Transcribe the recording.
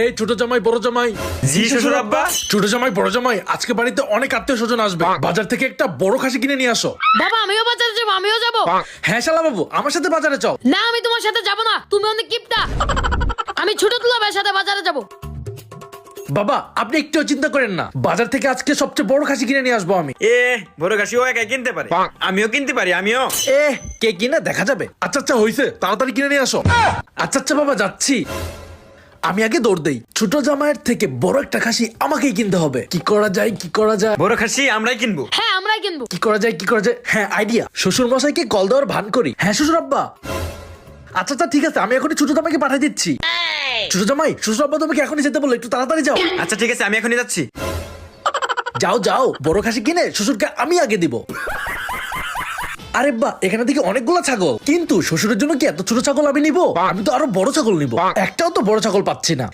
এই ছোট জামাই বড় জামাই। জি শ্বশুর আব্বা। ছোট জামাই বড় জামাই, আজকে বাড়িতে অনেক আত্মীয় স্বজন আসবে, বাজার থেকে একটা বড় খাসি কিনে নিয়ে আসো। বাবা আমিও বাজারে যাবো, আমিও যাবো। হ্যাঁ শালা বাবু, আমার সাথে বাজারে চল। না আমি তোমার সাথে যাবো না, তুমি অনেক কিপটা। আমি ছোট দুলাভাইয়ের সাথে বাজারে যাবো। বাবা আপনি একটু চিন্তা করেন না, বাজার থেকে আজকে সবচেয়ে বড় খাসি কিনে নিয়ে আসবো আমি। এ বড় কাশি ও একাই কিনতে পারে, আমিও কিনতে পারি, আমিও। কে কিনা দেখা যাবে। আচ্ছা আচ্ছা হইছে, তাড়াতাড়ি কিনে নিয়ে আসো। আচ্ছা আচ্ছা বাবা যাচ্ছি। আমি আগে দৌড় দেই, ছোট জামাইয়ের থেকে বড় একটা খাসি আমাকেই কিনতে হবে। কি করা যায় কি করা যায় বড় খাসি আমরাই কিনবো। হ্যাঁ আমরাই কিনবো। কি করা যায় কি করা যায়, হ্যাঁ আইডিয়া। শ্বশুর মশাইকে কল দেওয়ার ভান করি। হ্যাঁ শ্বশুর আব্বা। আচ্ছা আচ্ছা ঠিক আছে, আমি এখনই ছোট জামাইকে পাঠিয়ে দিচ্ছি। ছোট জামাই, শ্বশুর আব্বা তোমাকে এখনই যেতে বললো, একটু তাড়াতাড়ি যাও। আচ্ছা ঠিক আছে, আমি এখনই যাচ্ছি। যাও যাও, বড় খাসি কিনে শ্বশুরকে আমি আগে দিব। আরে বাহ, এখানে দেখি অনেকগুলো ছাগল, কিন্তু শ্বশুরের জন্য কি এত ছোট ছাগল আমি নিব? আমি তো আরো বড় ছাগল নিব। একটাও তো বড় ছাগল পাচ্ছি না।